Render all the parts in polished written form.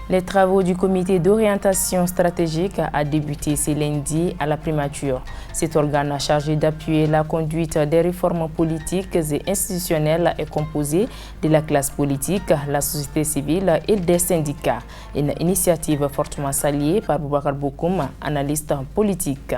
Les travaux du comité d'orientation stratégique a débuté ce lundi à la primature. Cet organe chargé d'appuyer la conduite des réformes politiques et institutionnelles est composé de la classe politique, la société civile et des syndicats. Une initiative fortement saluée par Boubacar Bokoum, analyste politique.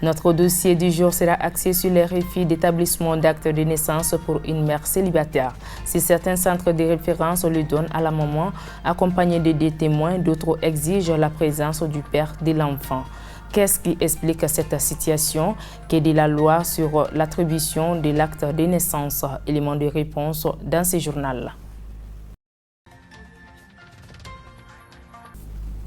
Notre dossier du jour sera axé sur les refus d'établissement d'actes de naissance pour une mère célibataire. Si certains centres de référence le donnent à la maman, accompagnés de des témoins, d'autres exigent la présence du père de l'enfant. Qu'est-ce qui explique cette situation? Qu'est dit la loi sur l'attribution de l'acte de naissance? Élément de réponse dans ce journal.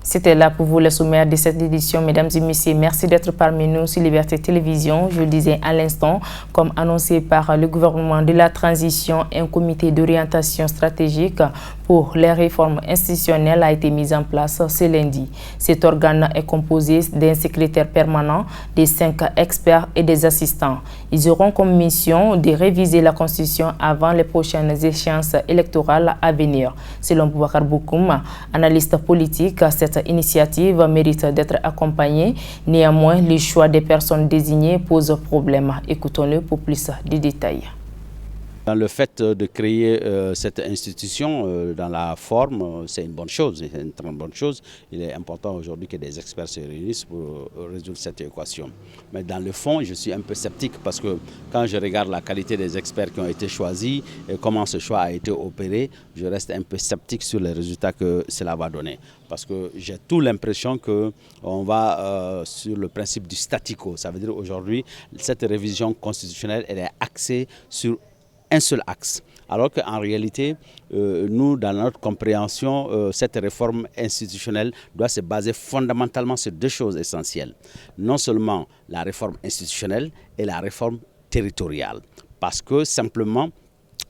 C'était là pour vous le sommaire de cette édition. Mesdames et messieurs, merci d'être parmi nous sur Liberté Télévision. Je le disais à l'instant, comme annoncé par le gouvernement de la transition, un comité d'orientation stratégique pour les réformes institutionnelles a été mis en place ce lundi. Cet organe est composé d'un secrétaire permanent, des 5 experts et des assistants. Ils auront comme mission de réviser la Constitution avant les prochaines échéances électorales à venir. Selon Boubacar Bokoum, analyste politique, cette initiative mérite d'être accompagnée. Néanmoins, le choix des personnes désignées pose problème. Écoutons-le pour plus de détails. Dans le fait de créer cette institution dans la forme, c'est une bonne chose, c'est une très bonne chose. Il est important aujourd'hui que des experts se réunissent pour résoudre cette équation. Mais dans le fond, je suis un peu sceptique parce que quand je regarde la qualité des experts qui ont été choisis et comment ce choix a été opéré, je reste un peu sceptique sur les résultats que cela va donner. Parce que j'ai tout l'impression qu'on va sur le principe du statu quo. Ça veut dire aujourd'hui, cette révision constitutionnelle, elle est axée sur un seul axe. Alors qu'en réalité, nous, dans notre compréhension, cette réforme institutionnelle doit se baser fondamentalement sur 2 choses essentielles. Non seulement la réforme institutionnelle et la réforme territoriale. Parce que simplement,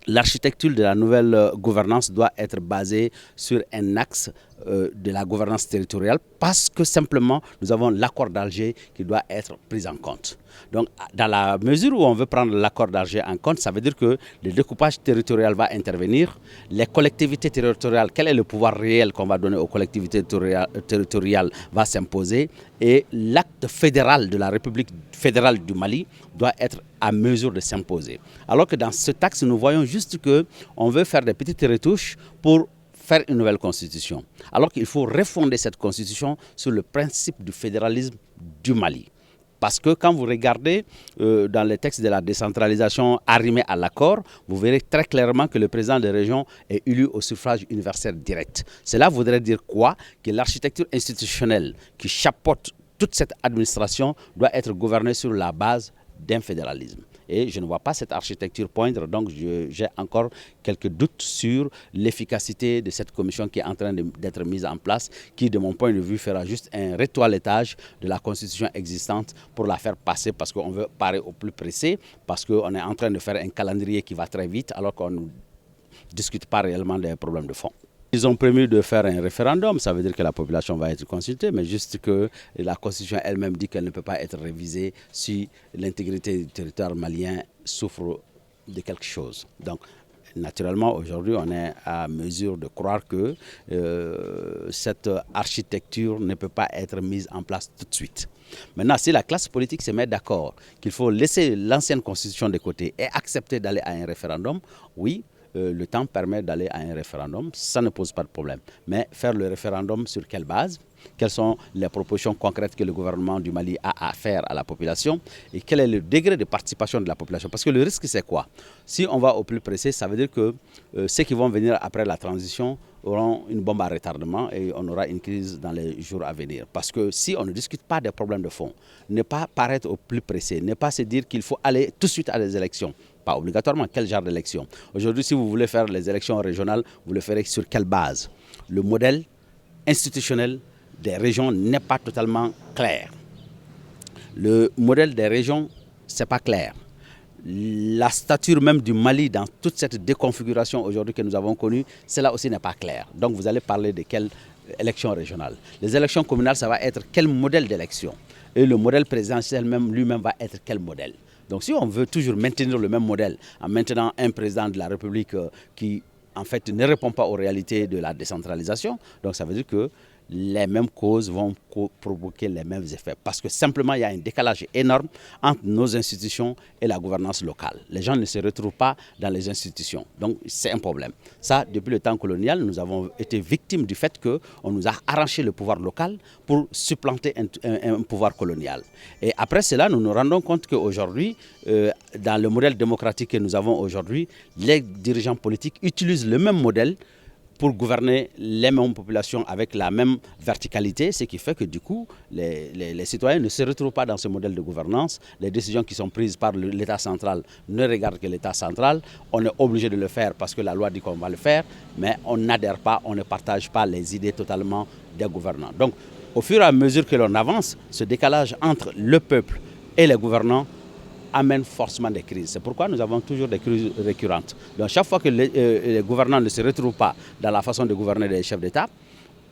l'architecture de la nouvelle gouvernance doit être basée sur un axe de la gouvernance territoriale parce que simplement nous avons l'accord d'Alger qui doit être pris en compte. Donc dans la mesure où on veut prendre l'accord d'Alger en compte, ça veut dire que le découpage territorial va intervenir, les collectivités territoriales, quel est le pouvoir réel qu'on va donner aux collectivités territoriales va s'imposer et l'acte fédéral de la République fédérale du Mali doit être à mesure de s'imposer. Alors que dans ce axe, nous voyons juste qu'on veut faire des petites retouches pour faire une nouvelle constitution. Alors qu'il faut refonder cette constitution sur le principe du fédéralisme du Mali. Parce que quand vous regardez dans les textes de la décentralisation arrimés à l'accord, vous verrez très clairement que le président des régions est élu au suffrage universel direct. Cela voudrait dire quoi? Que l'architecture institutionnelle qui chapeaute toute cette administration doit être gouvernée sur la base d'un fédéralisme. Et je ne vois pas cette architecture poindre, donc j'ai encore quelques doutes sur l'efficacité de cette commission qui est en train d'être mise en place, qui de mon point de vue fera juste un retoilettage de la constitution existante pour la faire passer parce qu'on veut parer au plus pressé, parce qu'on est en train de faire un calendrier qui va très vite alors qu'on ne discute pas réellement des problèmes de fond. Ils ont prévu de faire un référendum, ça veut dire que la population va être consultée, mais juste que la Constitution elle-même dit qu'elle ne peut pas être révisée si l'intégrité du territoire malien souffre de quelque chose. Donc, naturellement, aujourd'hui, on est à mesure de croire que cette architecture ne peut pas être mise en place tout de suite. Maintenant, si la classe politique se met d'accord qu'il faut laisser l'ancienne Constitution de côté et accepter d'aller à un référendum, oui, le temps permet d'aller à un référendum, ça ne pose pas de problème. Mais faire le référendum sur quelle base? Quelles sont les propositions concrètes que le gouvernement du Mali a à faire à la population et quel est le degré de participation de la population? Parce que le risque, c'est quoi? Si on va au plus pressé, ça veut dire que ceux qui vont venir après la transition auront une bombe à retardement et on aura une crise dans les jours à venir. Parce que si on ne discute pas des problèmes de fond, ne pas paraître au plus pressé, ne pas se dire qu'il faut aller tout de suite à des élections, pas obligatoirement, quel genre d'élection? Aujourd'hui, si vous voulez faire les élections régionales, vous le ferez sur quelle base? Le modèle institutionnel des régions n'est pas totalement clair. Le modèle des régions, ce n'est pas clair. la stature même du Mali dans toute cette déconfiguration aujourd'hui que nous avons connue, cela aussi n'est pas clair. Donc vous allez parler de quelle élection régionale. Les élections communales, ça va être quel modèle d'élection? Et le modèle présidentiel lui-même va être quel modèle? Donc si on veut toujours maintenir le même modèle en maintenant un président de la République qui en fait ne répond pas aux réalités de la décentralisation, donc ça veut dire que les mêmes causes vont provoquer les mêmes effets. Parce que simplement, il y a un décalage énorme entre nos institutions et la gouvernance locale. Les gens ne se retrouvent pas dans les institutions. Donc, c'est un problème. Ça, depuis le temps colonial, nous avons été victimes du fait qu'on nous a arraché le pouvoir local pour supplanter un pouvoir colonial. Et après cela, nous nous rendons compte qu'aujourd'hui, dans le modèle démocratique que nous avons aujourd'hui, les dirigeants politiques utilisent le même modèle pour gouverner les mêmes populations avec la même verticalité, ce qui fait que du coup, les citoyens ne se retrouvent pas dans ce modèle de gouvernance. Les décisions qui sont prises par l'État central ne regardent que l'État central. On est obligé de le faire parce que la loi dit qu'on va le faire, mais on n'adhère pas, on ne partage pas les idées totalement des gouvernants. Donc, au fur et à mesure que l'on avance, ce décalage entre le peuple et les gouvernants amène forcément des crises. C'est pourquoi nous avons toujours des crises récurrentes. Donc chaque fois que les gouvernants ne se retrouvent pas dans la façon de gouverner des chefs d'État,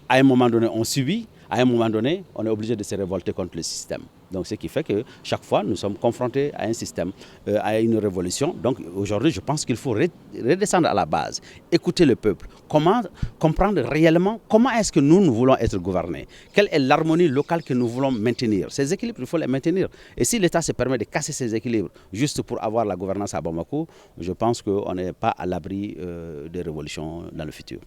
à un moment donné, on subit, à un moment donné, on est obligé de se révolter contre le système. Donc ce qui fait que chaque fois, nous sommes confrontés à un système, à une révolution. Donc aujourd'hui, je pense qu'il faut redescendre à la base, écouter le peuple, comprendre réellement comment est-ce que nous voulons être gouvernés, quelle est l'harmonie locale que nous voulons maintenir. Ces équilibres, il faut les maintenir. Et si l'État se permet de casser ces équilibres juste pour avoir la gouvernance à Bamako, je pense qu'on n'est pas à l'abri de révolutions dans le futur.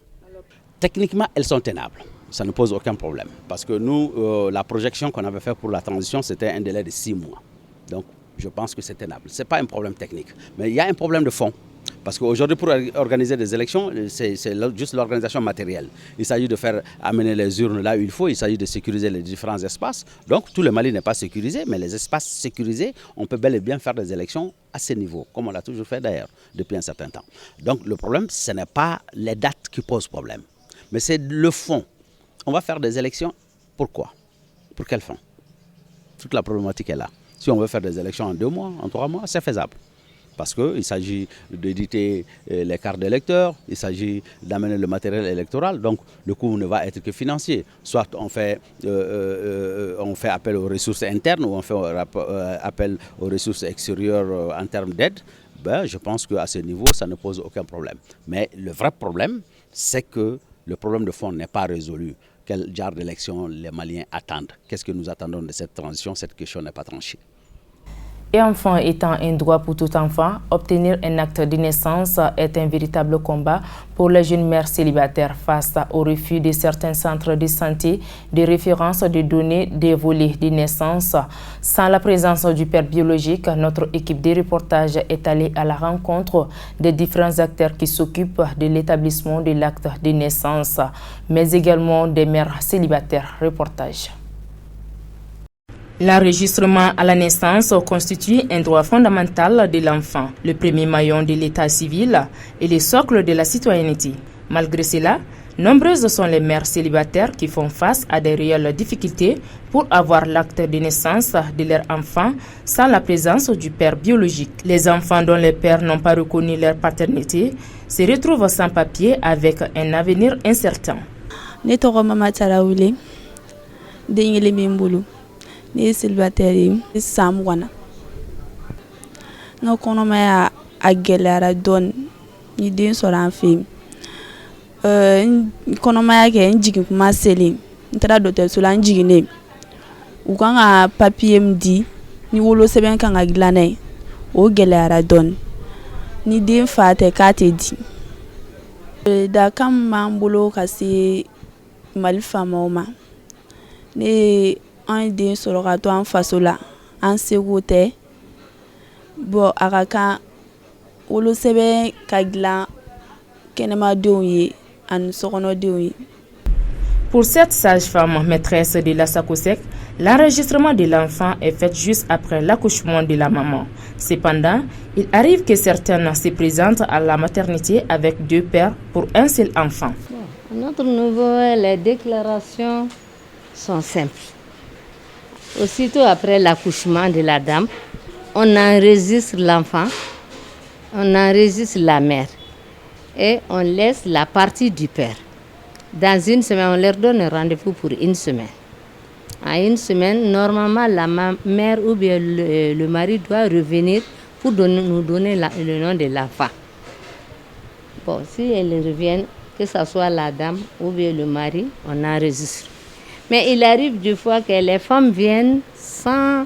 Techniquement, elles sont tenables. Ça ne pose aucun problème. Parce que nous, la projection qu'on avait faite pour la transition, c'était un délai de 6 mois. Donc, je pense que c'est tenable. Ce n'est pas un problème technique. Mais il y a un problème de fond. Parce qu'aujourd'hui, pour organiser des élections, c'est juste l'organisation matérielle. Il s'agit de faire amener les urnes là où il faut. Il s'agit de sécuriser les différents espaces. Donc, tout le Mali n'est pas sécurisé, mais les espaces sécurisés, on peut bel et bien faire des élections à ce niveau, comme on l'a toujours fait d'ailleurs, depuis un certain temps. Donc, le problème, ce n'est pas les dates qui posent problème, mais c'est le fond. On va faire des élections, pourquoi? Pour quelle fin? Toute la problématique est là. Si on veut faire des élections en 2 mois, en 3 mois, c'est faisable. Parce qu'il s'agit d'éditer les cartes d'électeurs, il s'agit d'amener le matériel électoral, donc le coût ne va être que financier. Soit on fait appel aux ressources internes ou on fait appel aux ressources extérieures en termes d'aide. Je pense qu'à ce niveau, ça ne pose aucun problème. Mais le vrai problème, c'est que le problème de fond n'est pas résolu. Quel genre d'élection les Maliens attendent? Qu'est-ce que nous attendons de cette transition? Cette question n'est pas tranchée. Et enfant étant un droit pour tout enfant, obtenir un acte de naissance est un véritable combat pour les jeunes mères célibataires face au refus de certains centres de santé de référence de données des volets de naissance. Sans la présence du père biologique, notre équipe de reportage est allée à la rencontre des différents acteurs qui s'occupent de l'établissement de l'acte de naissance, mais également des mères célibataires. Reportage. L'enregistrement à la naissance constitue un droit fondamental de l'enfant, le premier maillon de l'état civil et le socle de la citoyenneté. Malgré cela, nombreuses sont les mères célibataires qui font face à des réelles difficultés pour avoir l'acte de naissance de leur enfant sans la présence du père biologique. Les enfants dont les pères n'ont pas reconnu leur paternité se retrouvent sans papier avec un avenir incertain. Ni célibataire sam wana nga kɔnɔmaya a gɛlɛyara dɔɔni ni den sɔrɔ an fɛ yen kɔnɔmaya kɛ n jigin kuma selen n taara dɔgɔtɔrɔso la n jiginnen u kan ka papiye min di ni wolosɛbɛn kan ka dilan n'a ye o gɛlɛyara dɔɔni ni den fa tɛ k'a tɛ di dakan min b'an bolo ka se Mali faamaw ma ne an den sɔrɔ ka to an faso la an seko tɛ bon a ka kan wolosɛbɛn ka dilan kɛnɛmadenw ye ani sokɔnɔdenw ye. Pour cette sage-femme maîtresse de la SACOSEC, l'enregistrement de l'enfant est fait juste après l'accouchement de la maman. Cependant, il arrive que certaines se présentent à la maternité avec 2 pères pour un seul enfant. À notre niveau, les déclarations sont simples. Aussitôt après l'accouchement de la dame, on enregistre l'enfant, on enregistre la mère et on laisse la partie du père. Dans une semaine, on leur donne un rendez-vous pour une semaine. À une semaine, normalement, la mère ou bien le mari doit revenir pour nous donner le nom de l'enfant. Bon, si elles reviennent, que ce soit la dame ou bien le mari, on enregistre. Mais il arrive des fois que les femmes viennent sans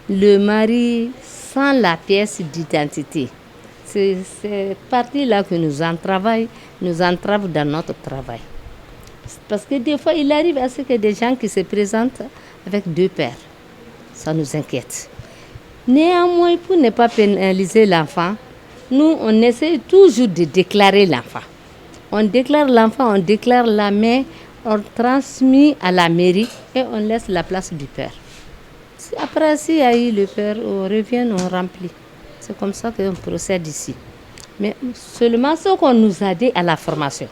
le mari, sans la pièce d'identité. C'est cette partie-là que nous entrave dans notre travail. Parce que des fois, il arrive à ce que des gens qui se présentent avec deux pères. Ça nous inquiète. Néanmoins, pour ne pas pénaliser l'enfant, nous, on essaie toujours de déclarer l'enfant. On déclare l'enfant, on déclare la mère, on transmet à la mairie et on laisse la place du père. Après, s'il y a eu le père, on revient, on remplit. C'est comme ça qu'on procède ici. Mais seulement ce qu'on nous a dit à la formation.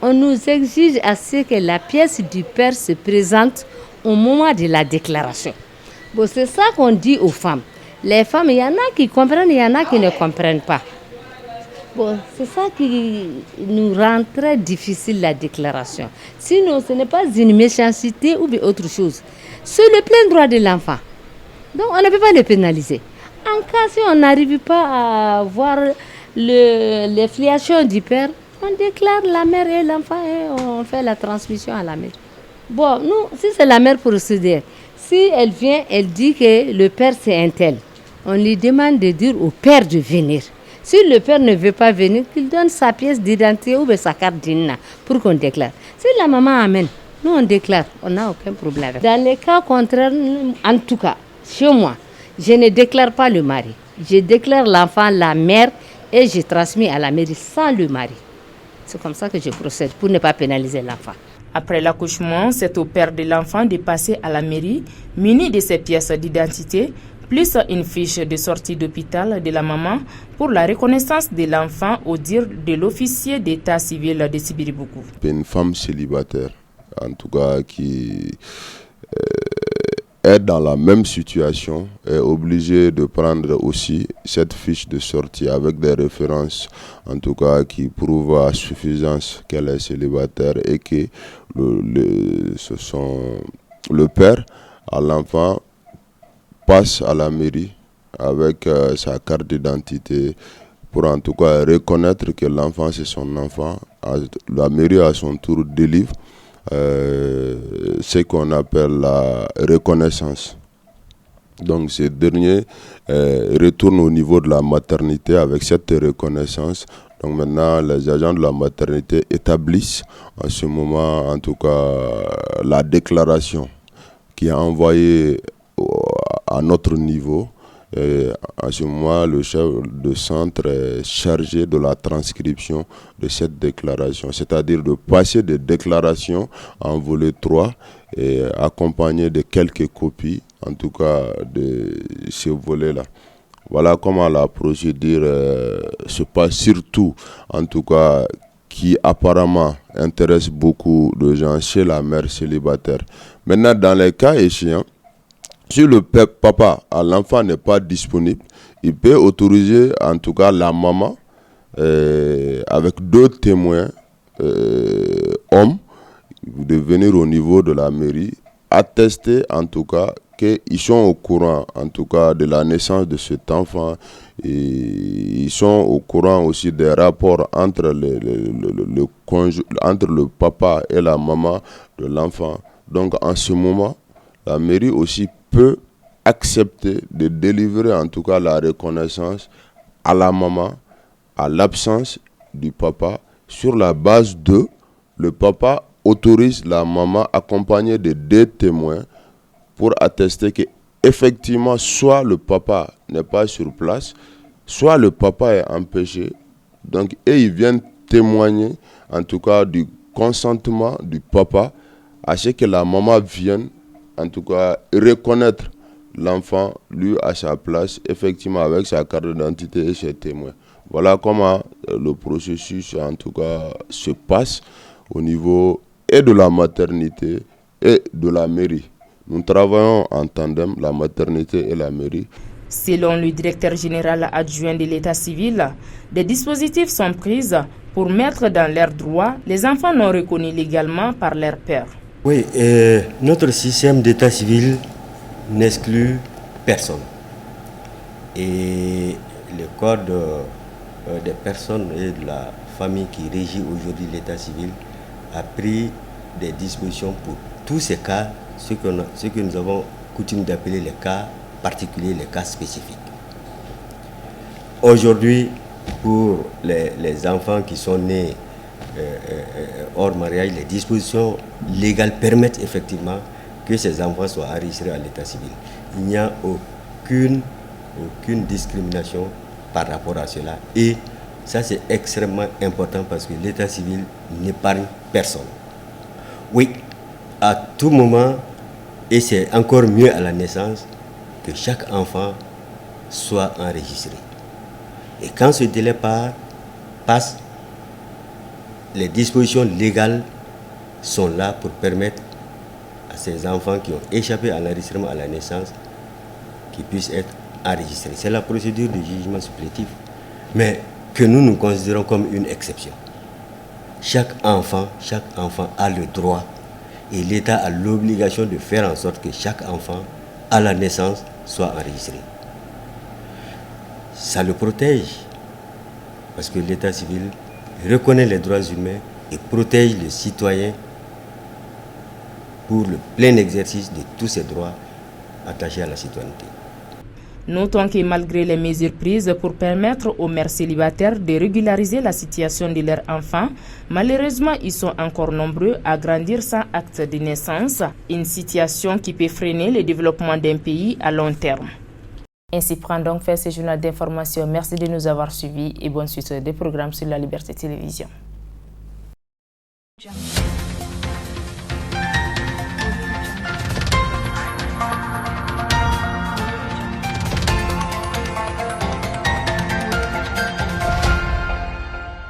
On nous exige à ce que la pièce du père se présente au moment de la déclaration. Bon, c'est ça qu'on dit aux femmes. Les femmes, il y en a qui comprennent, il y en a qui ne comprennent pas. Bon, c'est ça qui nous rend très difficile la déclaration. Sinon, ce n'est pas une méchanceté ou autre chose. C'est le plein droit de l'enfant. Donc, on ne peut pas le pénaliser. En cas si on n'arrive pas à voir les filiations du père, on déclare la mère et l'enfant et on fait la transmission à la mère. Bon, nous, si c'est la mère procédure, si elle vient, elle dit que le père c'est un tel, on lui demande de dire au père de venir. Si le père ne veut pas venir, qu'il donne sa pièce d'identité ou sa carte d'INA pour qu'on déclare. Si la maman amène, nous on déclare, on n'a aucun problème. Dans les cas contraires, en tout cas, chez moi, je ne déclare pas le mari. Je déclare l'enfant, la mère et je transmets à la mairie sans le mari. C'est comme ça que je procède pour ne pas pénaliser l'enfant. Après l'accouchement, c'est au père de l'enfant de passer à la mairie, muni de ses pièces d'identité, plus une fiche de sortie d'hôpital de la maman pour la reconnaissance de l'enfant au dire de l'officier d'état civil de Sibiriboukou. Une femme célibataire, en tout cas qui est dans la même situation, est obligée de prendre aussi cette fiche de sortie avec des références, en tout cas qui prouvent à suffisance qu'elle est célibataire et que le père à l'enfant passe à la mairie avec sa carte d'identité pour en tout cas reconnaître que l'enfant c'est son enfant. La mairie à son tour délivre ce qu'on appelle la reconnaissance. Donc ces derniers retournent au niveau de la maternité avec cette reconnaissance. Donc maintenant les agents de la maternité établissent en ce moment en tout cas la déclaration qui est envoyée à notre niveau. Et à ce moment, le chef de centre est chargé de la transcription de cette déclaration, c'est-à-dire de passer des déclarations en volet 3 et accompagné de quelques copies, en tout cas de ce volet-là. Voilà comment la procédure se passe, surtout, en tout cas, qui apparemment intéresse beaucoup de gens chez la mère célibataire. Maintenant, dans les cas échéants, si le papa à l'enfant n'est pas disponible, il peut autoriser en tout cas la maman avec deux témoins hommes de venir au niveau de la mairie attester en tout cas qu'ils sont au courant en tout cas de la naissance de cet enfant et ils sont au courant aussi des rapports entre entre le papa et la maman de l'enfant. Donc en ce moment, la mairie aussi peut accepter de délivrer en tout cas la reconnaissance à la maman, à l'absence du papa, sur la base de le papa autorise la maman accompagnée de deux témoins pour attester que effectivement soit le papa n'est pas sur place, soit le papa est empêché. Donc et ils viennent témoigner en tout cas du consentement du papa à ce que la maman vienne en tout cas reconnaître l'enfant lui à sa place, effectivement avec sa carte d'identité et ses témoins. Voilà comment le processus en tout cas se passe au niveau et de la maternité et de la mairie. Nous travaillons en tandem, la maternité et la mairie. Selon le directeur général adjoint de l'état civil, des dispositifs sont pris pour mettre dans leurs droits les enfants non reconnus légalement par leur père. Oui, notre système d'état civil n'exclut personne. Et le code des personnes et de la famille qui régit aujourd'hui l'état civil a pris des dispositions pour tous ces cas, ce que nous avons coutume d'appeler les cas particuliers, les cas spécifiques. Aujourd'hui, pour les enfants qui sont nés hors mariage, les dispositions légales permettent effectivement que ces enfants soient enregistrés à l'état civil. Il n'y a aucune discrimination par rapport à cela. Et ça, c'est extrêmement important parce que l'état civil n'épargne personne. Oui, à tout moment, et c'est encore mieux à la naissance, que chaque enfant soit enregistré. Et quand ce délai passe, les dispositions légales sont là pour permettre à ces enfants qui ont échappé à l'enregistrement à la naissance qu'ils puissent être enregistrés. C'est la procédure de jugement supplétif, mais que nous considérons comme une exception. Chaque enfant a le droit et l'État a l'obligation de faire en sorte que chaque enfant, à la naissance, soit enregistré. Ça le protège, parce que l'état civil reconnaît les droits humains et protège le citoyen pour le plein exercice de tous ses droits attachés à la citoyenneté. Notons que malgré les mesures prises pour permettre aux mères célibataires de régulariser la situation de leurs enfants, malheureusement, ils sont encore nombreux à grandir sans acte de naissance, une situation qui peut freiner le développement d'un pays à long terme. Ainsi prend donc fin ce journal d'information. Merci de nous avoir suivis et bonne suite des programmes sur la Liberté Télévision.